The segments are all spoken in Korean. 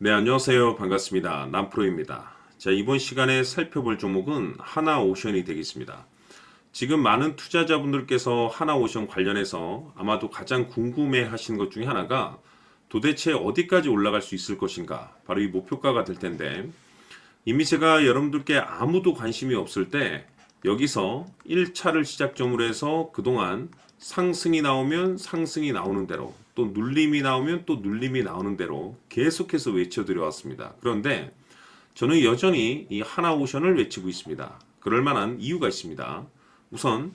네, 안녕하세요. 반갑습니다. 남프로입니다. 자, 이번 시간에 살펴볼 종목은 하나오션이 되겠습니다. 지금 많은 투자자분들께서 하나오션 관련해서 아마도 가장 궁금해 하시는 것 중에 하나가 도대체 어디까지 올라갈 수 있을 것인가? 바로 이 목표가가 될 텐데, 이미 제가 여러분들께 아무도 관심이 없을 때 여기서 1차를 시작점으로 해서 그동안 상승이 나오면 상승이 나오는 대로, 또 눌림이 나오면 또 눌림이 나오는 대로 계속해서 외쳐드려 왔습니다. 그런데 저는 여전히 이 하나오션을 외치고 있습니다. 그럴 만한 이유가 있습니다. 우선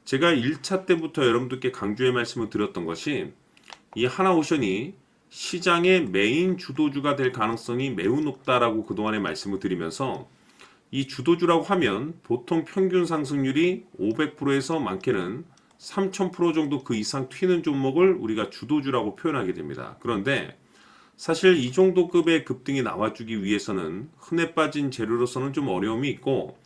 제가 1차 때부터 여러분들께 강조의 말씀을 드렸던 것이 이 하나오션이 시장의 메인 주도주가 될 가능성이 매우 높다라고 그동안에 말씀을 드리면서, 이 주도주라고 하면 보통 평균 상승률이 500%에서 많게는 3000% 정도 그 이상 튀는 종목을 우리가 주도주라고 표현하게 됩니다. 그런데 사실 이 정도 급의 급등이 나와주기 위해서는 흔해 빠진 재료로서는 좀 어려움이 있고,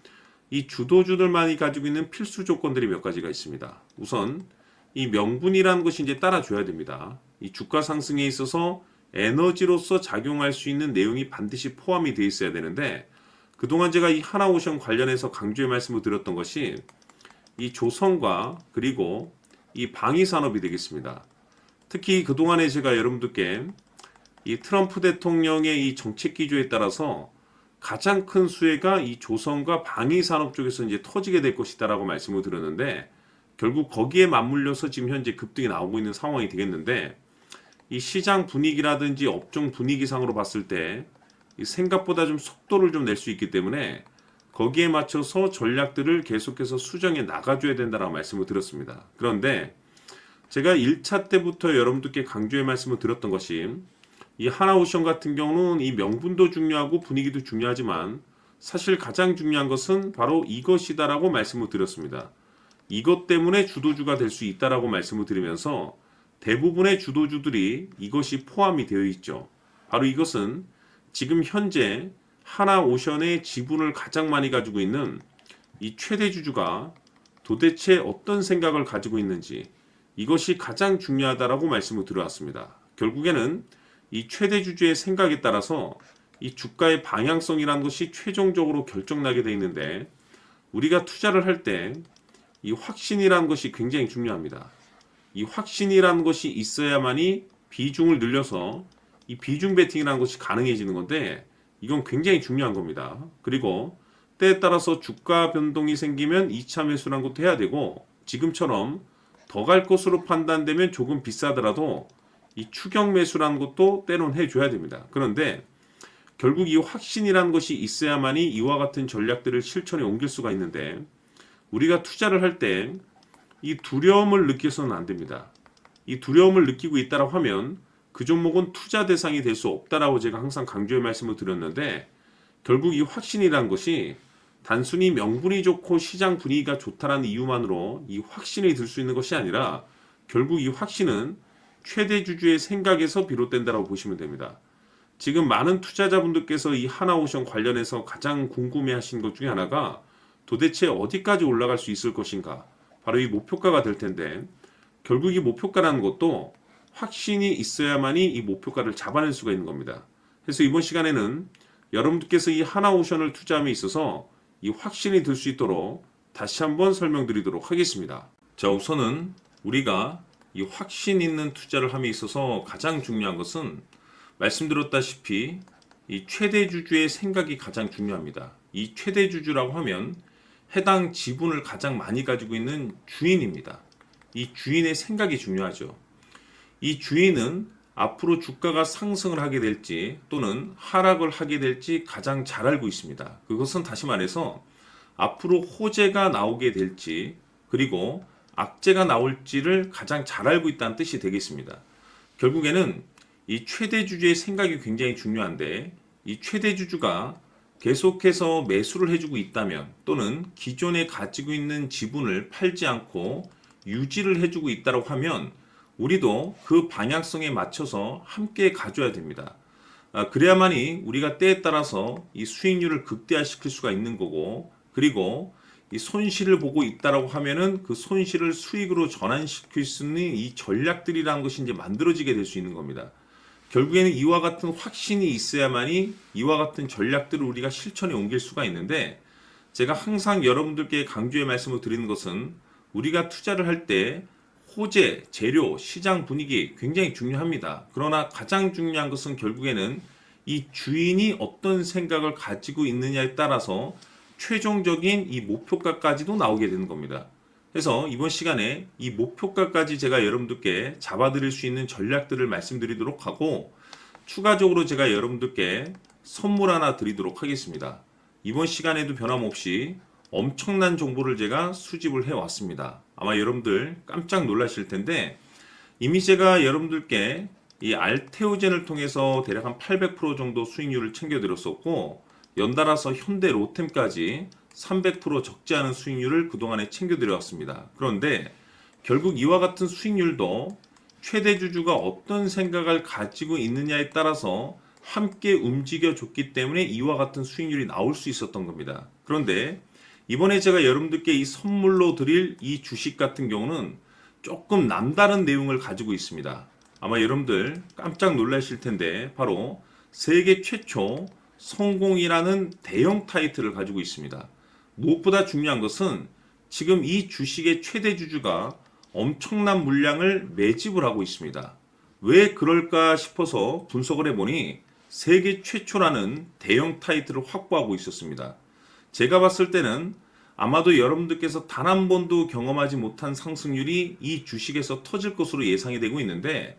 이 주도주들만이 가지고 있는 필수 조건들이 몇 가지가 있습니다. 우선 이 명분이라는 것이 이제 따라줘야 됩니다. 이 주가 상승에 있어서 에너지로서 작용할 수 있는 내용이 반드시 포함이 되어 있어야 되는데, 그동안 제가 이 하나오션 관련해서 강조의 말씀을 드렸던 것이 이 조선과 그리고 이 방위산업이 되겠습니다. 특히 그동안에 제가 여러분들께 이 트럼프 대통령의 이 정책 기조에 따라서 가장 큰 수혜가 이 조선과 방위산업 쪽에서 이제 터지게 될 것이다라고 말씀을 드렸는데, 결국 거기에 맞물려서 지금 현재 급등이 나오고 있는 상황이 되겠는데, 이 시장 분위기라든지 업종 분위기상으로 봤을 때 생각보다 좀 속도를 좀 낼 수 있기 때문에 거기에 맞춰서 전략들을 계속해서 수정해 나가줘야 된다라고 말씀을 드렸습니다. 그런데 제가 1차 때부터 여러분들께 강조의 말씀을 드렸던 것이, 이 하나오션 같은 경우는 이 명분도 중요하고 분위기도 중요하지만 사실 가장 중요한 것은 바로 이것이다라고 말씀을 드렸습니다. 이것 때문에 주도주가 될 수 있다라고 말씀을 드리면서 대부분의 주도주들이 이것이 포함이 되어 있죠. 바로 이것은 지금 현재 하나오션의 지분을 가장 많이 가지고 있는 이 최대 주주가 도대체 어떤 생각을 가지고 있는지, 이것이 가장 중요하다라고 말씀을 드려왔습니다. 결국에는 이 최대 주주의 생각에 따라서 이 주가의 방향성이라는 것이 최종적으로 결정나게 되어 있는데, 우리가 투자를 할 때 이 확신이라는 것이 굉장히 중요합니다. 이 확신이라는 것이 있어야만이 비중을 늘려서 이 비중 베팅이라는 것이 가능해지는 건데, 이건 굉장히 중요한 겁니다. 그리고 때에 따라서 주가 변동이 생기면 2차 매수라는 것도 해야 되고, 지금처럼 더 갈 것으로 판단되면 조금 비싸더라도 이 추격 매수라는 것도 때론 해줘야 됩니다. 그런데 결국 이 확신이라는 것이 있어야만이 이와 같은 전략들을 실천에 옮길 수가 있는데, 우리가 투자를 할 때 이 두려움을 느껴서는 안 됩니다. 이 두려움을 느끼고 있다라고 하면 그 종목은 투자 대상이 될 수 없다라고 제가 항상 강조의 말씀을 드렸는데, 결국 이 확신이라는 것이 단순히 명분이 좋고 시장 분위기가 좋다라는 이유만으로 이 확신이 들 수 있는 것이 아니라, 결국 이 확신은 최대 주주의 생각에서 비롯된다라고 보시면 됩니다. 지금 많은 투자자분들께서 이 하나오션 관련해서 가장 궁금해하시는 것 중에 하나가 도대체 어디까지 올라갈 수 있을 것인가, 바로 이 목표가가 될 텐데, 결국 이 목표가라는 것도 확신이 있어야만이 이 목표가를 잡아낼 수가 있는 겁니다. 그래서 이번 시간에는 여러분들께서 이 하나오션을 투자함에 있어서 이 확신이 들 수 있도록 다시 한번 설명드리도록 하겠습니다. 자, 우선은 우리가 이 확신 있는 투자를 함에 있어서 가장 중요한 것은 말씀드렸다시피 이 최대 주주의 생각이 가장 중요합니다. 이 최대 주주라고 하면 해당 지분을 가장 많이 가지고 있는 주인입니다. 이 주인의 생각이 중요하죠. 이 주인은 앞으로 주가가 상승을 하게 될지 또는 하락을 하게 될지 가장 잘 알고 있습니다. 그것은 다시 말해서 앞으로 호재가 나오게 될지 그리고 악재가 나올지를 가장 잘 알고 있다는 뜻이 되겠습니다. 결국에는 이 최대 주주의 생각이 굉장히 중요한데, 이 최대 주주가 계속해서 매수를 해주고 있다면 또는 기존에 가지고 있는 지분을 팔지 않고 유지를 해주고 있다고 하면 우리도 그 방향성에 맞춰서 함께 가져야 됩니다. 그래야만이 우리가 때에 따라서 이 수익률을 극대화시킬 수가 있는 거고, 그리고 이 손실을 보고 있다라고 하면은 그 손실을 수익으로 전환시킬 수 있는 이 전략들이라는 것이 이제 만들어지게 될 수 있는 겁니다. 결국에는 이와 같은 확신이 있어야만이 이와 같은 전략들을 우리가 실천에 옮길 수가 있는데, 제가 항상 여러분들께 강조의 말씀을 드리는 것은 우리가 투자를 할 때 호재, 재료, 시장 분위기 굉장히 중요합니다. 그러나 가장 중요한 것은 결국에는 이 주인이 어떤 생각을 가지고 있느냐에 따라서 최종적인 이 목표가까지도 나오게 되는 겁니다. 그래서 이번 시간에 이 목표가까지 제가 여러분들께 잡아드릴 수 있는 전략들을 말씀드리도록 하고, 추가적으로 제가 여러분들께 선물 하나 드리도록 하겠습니다. 이번 시간에도 변함없이 엄청난 정보를 제가 수집을 해왔습니다. 아마 여러분들 깜짝 놀라실 텐데, 이미 제가 여러분들께 이 알테오젠을 통해서 대략 한 800% 정도 수익률을 챙겨드렸었고, 연달아서 현대 로템까지 300% 적지 않은 수익률을 그동안에 챙겨드려왔습니다. 그런데 결국 이와 같은 수익률도 최대 주주가 어떤 생각을 가지고 있느냐에 따라서 함께 움직여줬기 때문에 이와 같은 수익률이 나올 수 있었던 겁니다. 그런데 이번에 제가 여러분들께 이 선물로 드릴 이 주식 같은 경우는 조금 남다른 내용을 가지고 있습니다. 아마 여러분들 깜짝 놀라실 텐데, 바로 세계 최초 성공이라는 대형 타이틀을 가지고 있습니다. 무엇보다 중요한 것은 지금 이 주식의 최대 주주가 엄청난 물량을 매집을 하고 있습니다. 왜 그럴까 싶어서 분석을 해보니 세계 최초라는 대형 타이틀을 확보하고 있었습니다. 제가 봤을 때는 아마도 여러분들께서 단 한 번도 경험하지 못한 상승률이 이 주식에서 터질 것으로 예상이 되고 있는데,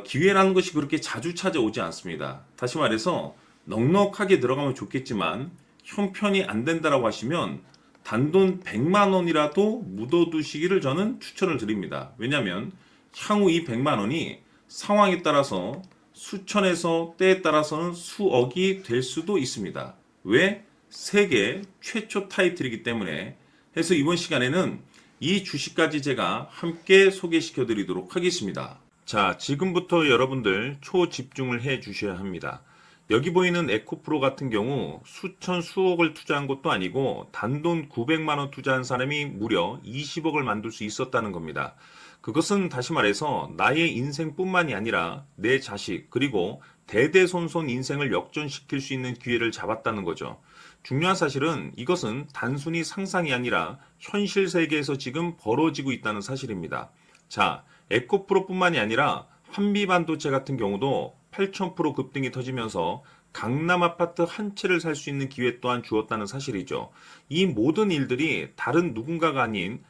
기회라는 것이 그렇게 자주 찾아오지 않습니다. 다시 말해서 넉넉하게 들어가면 좋겠지만 형편이 안 된다라고 하시면 단돈 100만 원이라도 묻어두시기를 저는 추천을 드립니다. 왜냐하면 향후 이 100만 원이 상황에 따라서 수천에서 때에 따라서는 수억이 될 수도 있습니다. 왜? 세계 최초 타이틀이기 때문에. 해서 이번 시간에는 이 주식까지 제가 함께 소개시켜 드리도록 하겠습니다. 자, 지금부터 여러분들 초집중을 해 주셔야 합니다. 여기 보이는 에코프로 같은 경우 수천 수억을 투자한 것도 아니고 단돈 900만 원 투자한 사람이 무려 20억을 만들 수 있었다는 겁니다. 그것은 다시 말해서 나의 인생뿐만이 아니라 내 자식 그리고 대대손손 인생을 역전시킬 수 있는 기회를 잡았다는 거죠. 중요한 사실은 이것은 단순히 상상이 아니라 현실 세계에서 지금 벌어지고 있다는 사실입니다. 자, 에코프로뿐만이 아니라 한미반도체 같은 경우도 8,000% 급등이 터지면서 강남 아파트 한 채를 살 수 있는 기회 또한 주었다는 사실이죠. 이 모든 일들이 다른 누군가가 아닌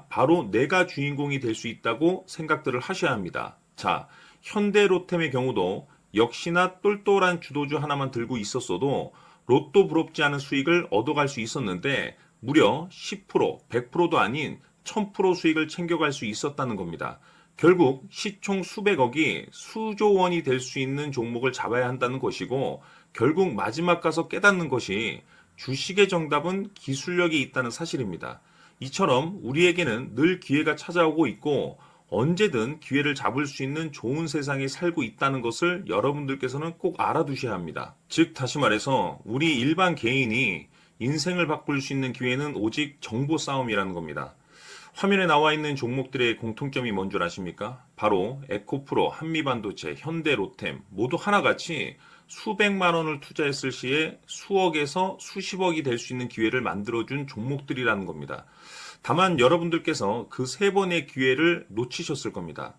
바로 내가 주인공이 될 수 있다고 생각들을 하셔야 합니다. 자, 현대로템의 경우도 역시나 똘똘한 주도주 하나만 들고 있었어도 로또 부럽지 않은 수익을 얻어갈 수 있었는데 무려 10%, 100%도 아닌 1000% 수익을 챙겨갈 수 있었다는 겁니다. 결국 시총 수백억이 수조 원이 될 수 있는 종목을 잡아야 한다는 것이고, 결국 마지막 가서 깨닫는 것이 주식의 정답은 기술력이 있다는 사실입니다. 이처럼 우리에게는 늘 기회가 찾아오고 있고 언제든 기회를 잡을 수 있는 좋은 세상에 살고 있다는 것을 여러분들께서는 꼭 알아두셔야 합니다. 즉 다시 말해서 우리 일반 개인이 인생을 바꿀 수 있는 기회는 오직 정보 싸움이라는 겁니다. 화면에 나와 있는 종목들의 공통점이 뭔 줄 아십니까? 바로 에코프로, 한미반도체, 현대로템 모두 하나같이 수백만 원을 투자했을 시에 수억에서 수십억이 될 수 있는 기회를 만들어준 종목들이라는 겁니다. 다만 여러분들께서 그 세 번의 기회를 놓치셨을 겁니다.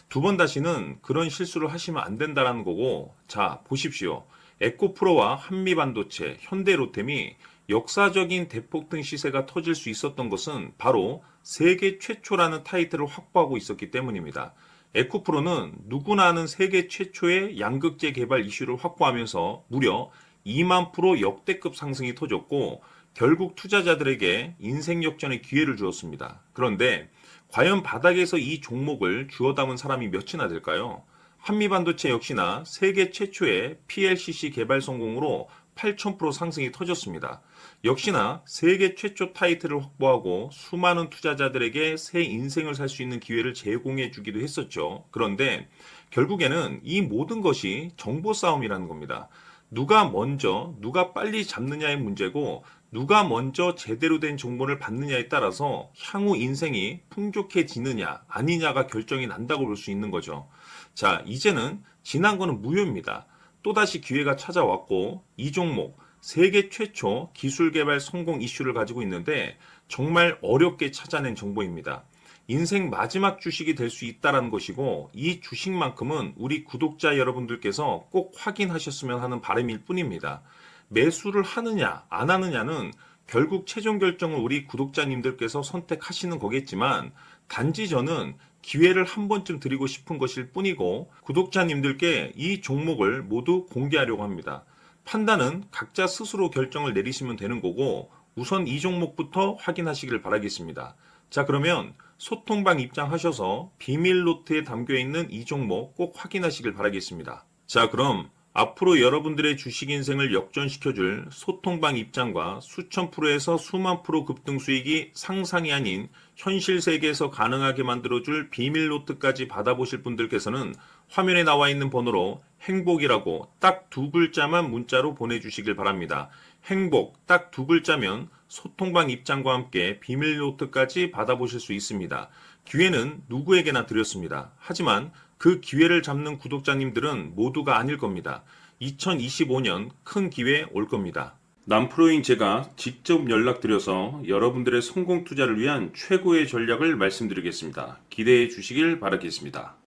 두 번 다시는 그런 실수를 하시면 안 된다는 거고, 자 보십시오. 에코프로와 한미반도체, 현대로템이 역사적인 대폭등 시세가 터질 수 있었던 것은 바로 세계 최초라는 타이틀을 확보하고 있었기 때문입니다. 에코프로는 누구나 아는 세계 최초의 양극재 개발 이슈를 확보하면서 무려 2만 프로 역대급 상승이 터졌고 결국 투자자들에게 인생 역전의 기회를 주었습니다. 그런데 과연 바닥에서 이 종목을 주워 담은 사람이 몇이나 될까요? 한미반도체 역시나 세계 최초의 PLCC 개발 성공으로 8,000% 상승이 터졌습니다. 역시나 세계 최초 타이틀을 확보하고 수많은 투자자들에게 새 인생을 살 수 있는 기회를 제공해 주기도 했었죠. 그런데 결국에는 이 모든 것이 정보 싸움이라는 겁니다. 누가 먼저, 누가 빨리 잡느냐의 문제고 누가 먼저 제대로 된 정보를 받느냐에 따라서 향후 인생이 풍족해지느냐 아니냐가 결정이 난다고 볼 수 있는 거죠. 자, 이제는 지난 거는 무효입니다. 또다시 기회가 찾아왔고 이 종목 세계 최초 기술 개발 성공 이슈를 가지고 있는데 정말 어렵게 찾아낸 정보입니다. 인생 마지막 주식이 될 수 있다는 것이고 이 주식만큼은 우리 구독자 여러분들께서 꼭 확인하셨으면 하는 바람일 뿐입니다. 매수를 하느냐 안 하느냐는 결국 최종 결정을 우리 구독자님들께서 선택하시는 거겠지만 단지 저는 기회를 한 번쯤 드리고 싶은 것일 뿐이고 구독자님들께 이 종목을 모두 공개하려고 합니다. 판단은 각자 스스로 결정을 내리시면 되는 거고 우선 이 종목부터 확인하시길 바라겠습니다. 자, 그러면 소통방 입장하셔서 비밀 노트에 담겨 있는 이 종목 꼭 확인하시길 바라겠습니다. 자, 그럼 앞으로 여러분들의 주식 인생을 역전시켜줄 소통방 입장과 수천 프로에서 수만 프로 급등 수익이 상상이 아닌 현실 세계에서 가능하게 만들어줄 비밀 노트까지 받아보실 분들께서는 화면에 나와 있는 번호로 행복이라고 딱 두 글자만 문자로 보내주시길 바랍니다. 행복 딱 두 글자면 소통방 입장과 함께 비밀 노트까지 받아보실 수 있습니다. 기회는 누구에게나 드렸습니다. 하지만 그 기회를 잡는 구독자님들은 모두가 아닐 겁니다. 2025년 큰 기회 올 겁니다. 남프로인 제가 직접 연락드려서 여러분들의 성공 투자를 위한 최고의 전략을 말씀드리겠습니다. 기대해 주시길 바라겠습니다.